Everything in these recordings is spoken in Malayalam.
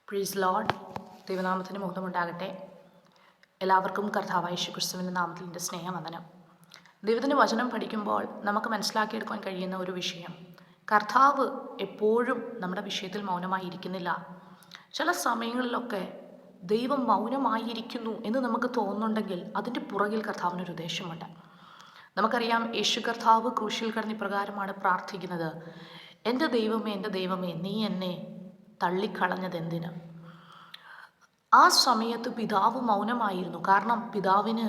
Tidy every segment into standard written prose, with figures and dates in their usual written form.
പ്രീസ് ലോർഡ്. ദൈവനാമത്തിന് മഹത്വമുണ്ടാകട്ടെ. എല്ലാവർക്കും കർത്താവായ യേശുക്രിസ്തുവിൻ്റെ നാമത്തിൽ എൻ്റെ സ്നേഹവന്ദനം. ദൈവത്തിൻ്റെ വചനം പഠിക്കുമ്പോൾ നമുക്ക് മനസ്സിലാക്കിയെടുക്കാൻ കഴിയുന്ന ഒരു വിഷയം, കർത്താവ് എപ്പോഴും നമ്മുടെ വിഷയത്തിൽ മൗനമായിരിക്കുന്നില്ല. ചില സമയങ്ങളിലൊക്കെ ദൈവം മൗനമായിരിക്കുന്നു എന്ന് നമുക്ക് തോന്നുന്നുണ്ടെങ്കിൽ അതിൻ്റെ പുറകിൽ കർത്താവിനൊരു ഉദ്ദേശമുണ്ട്. നമുക്കറിയാം, യേശു കർത്താവ് ക്രൂശിൽ കിടന്ന് ഇപ്രകാരമാണ് പ്രാർത്ഥിക്കുന്നത്: എൻ്റെ ദൈവമേ, നീ എന്നെ തള്ളിക്കളഞ്ഞതെന്തിന്? ആ സമയത്ത് പിതാവ് മൗനമായിരുന്നു. കാരണം പിതാവിന്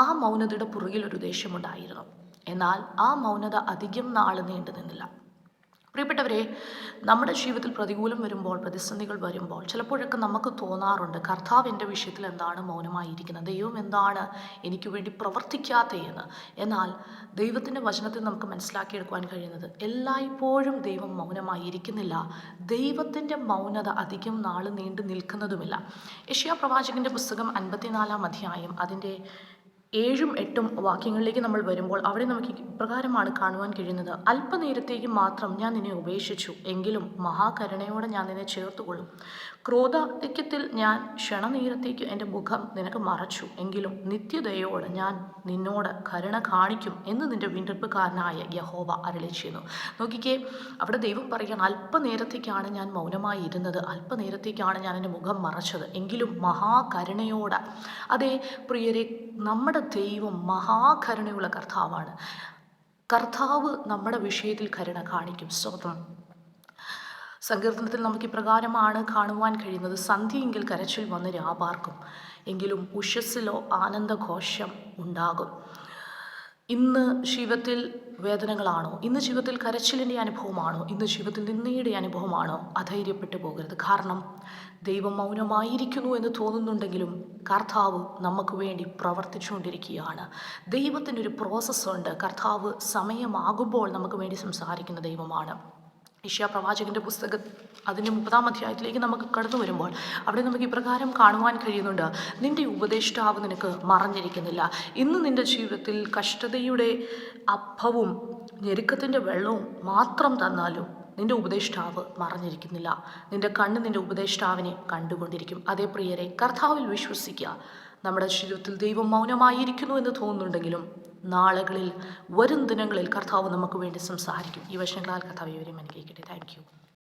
ആ മൗനതയുടെ പുറകിൽ ഒരു ഉദ്ദേശമുണ്ടായിരുന്നു. എന്നാൽ ആ മൗനത അധികം നാൾ നീണ്ടു നിന്നില്ല. പ്രിയപ്പെട്ടവരെ, നമ്മുടെ ജീവിതത്തിൽ പ്രതികൂലം വരുമ്പോൾ, പ്രതിസന്ധികൾ വരുമ്പോൾ ചിലപ്പോഴൊക്കെ നമുക്ക് തോന്നാറുണ്ട്, കർത്താവ് എൻ്റെ വിഷയത്തിൽ എന്താണ് മൗനമായിരിക്കുന്നത്, ദൈവം എന്താണ് എനിക്ക് വേണ്ടി പ്രവർത്തിക്കാത്തതെന്ന്. എന്നാൽ ദൈവത്തിൻ്റെ വചനത്തിൽ നമുക്ക് മനസ്സിലാക്കിയെടുക്കുവാൻ കഴിയുന്നത്, എല്ലായ്പ്പോഴും ദൈവം മൗനമായിരിക്കുന്നില്ല. ദൈവത്തിൻ്റെ മൗനത അധികം നാൾ നീണ്ടു നിൽക്കുന്നതുമില്ല. യെശയ്യാ പ്രവാചകൻ്റെ പുസ്തകം 54-ാം അധ്യായം അതിൻ്റെ 7ഉം 8ഉം വാക്യങ്ങളിലേക്ക് നമ്മൾ വരുമ്പോൾ അവിടെ നമുക്ക് ഇപ്രകാരമാണ് കാണുവാൻ കഴിയുന്നത്: അല്പനേരത്തേക്ക് മാത്രം ഞാൻ നിന്നെ ഉപേക്ഷിച്ചു, എങ്കിലും മഹാകരുണയോടെ ഞാൻ നിന്നെ ചേർത്തുകൊള്ളും. ക്രോധാധിക്യത്തിൽ ഞാൻ ക്ഷണനേരത്തേക്ക് എൻ്റെ മുഖം നിനക്ക് മറച്ചു, എങ്കിലും നിത്യതയോടെ ഞാൻ നിന്നോട് കരുണ കാണിക്കും എന്ന് നിൻ്റെ വീണ്ടെടുപ്പുകാരനായ യഹോവ അരുളി ചെയ്യുന്നു. നോക്കിക്കേ, അവിടെ ദൈവം പറയുകയാണ്, അല്പനേരത്തേക്കാണ് ഞാൻ മൗനമായി ഇരുന്നത്, അല്പനേരത്തേക്കാണ് ഞാൻ എൻ്റെ മുഖം മറച്ചത്, എങ്കിലും മഹാകരുണയോടെ. അതേ പ്രിയരെ, നമ്മുടെ ദൈവം മഹാകരുണയുള്ള കർത്താവാണ്. കർത്താവ് നമ്മുടെ വിഷയത്തിൽ കരുണ കാണിക്കും. സ്തോത്രം. സങ്കീർത്തനത്തിൽ നമുക്ക് ഇപ്രകാരമാണ് കാണുവാൻ കഴിയുന്നത്: സന്ധ്യയെങ്കിൽ കരച്ചിൽ വന്ന് രാപാർക്കും, എങ്കിലും ഉഷസ്സിലോ ആനന്ദഘോഷം ഉണ്ടാകും. ഇന്ന് ജീവിതത്തിൽ വേദനകളാണോ? ഇന്ന് ജീവിതത്തിൽ കരച്ചിലിൻ്റെ അനുഭവമാണോ? ഇന്ന് ജീവിതത്തിൽ നിന്ദയുടെ അനുഭവമാണോ? അധൈര്യപ്പെട്ടു പോകരുത്. കാരണം ദൈവം മൗനമായിരിക്കുന്നു എന്ന് തോന്നുന്നുണ്ടെങ്കിലും കർത്താവ് നമുക്ക് വേണ്ടി പ്രവർത്തിച്ചുകൊണ്ടിരിക്കുകയാണ്. ദൈവത്തിനൊരു പ്രോസസ്സുണ്ട്. കർത്താവ് സമയമാകുമ്പോൾ നമുക്ക് വേണ്ടി സംസാരിക്കുന്ന ദൈവമാണ്. യെശയ്യാ പ്രവാചകൻ്റെ പുസ്തകം അതിൻ്റെ 30-ാം അധ്യായത്തിലേക്ക് നമുക്ക് കടന്നു വരുമ്പോൾ അവിടെ നമുക്ക് ഇപ്രകാരം കാണുവാൻ കഴിയുന്നുണ്ട്: നിൻ്റെ ഉപദേഷ്ടാവ് നിനക്ക് മറഞ്ഞിരിക്കുന്നില്ല. ഇന്ന് നിൻ്റെ ജീവിതത്തിൽ കഷ്ടതയുടെ അപ്പവും ഞെരുക്കത്തിൻ്റെ വെള്ളവും മാത്രം തന്നാലും നിൻ്റെ ഉപദേഷ്ടാവ് മറഞ്ഞിരിക്കുന്നില്ല. നിൻ്റെ കണ്ണ് നിൻ്റെ ഉപദേഷ്ടാവിനെ കണ്ടുകൊണ്ടിരിക്കും. അതേ പ്രിയരെ, കർത്താവിൽ വിശ്വസിക്കുക. നമ്മുടെ ജീവിതത്തിൽ ദൈവം മൗനമായിരിക്കുന്നു എന്ന് തോന്നുന്നുണ്ടെങ്കിലും നാളുകളിൽ, വരും ദിനങ്ങളിൽ കർത്താവ് നമുക്ക് വേണ്ടി സംസാരിക്കും. ഈ വചനങ്ങളാൽ കർത്താവ് ഇവരെയും അനുഗ്രഹിക്കട്ടെ. Thank you.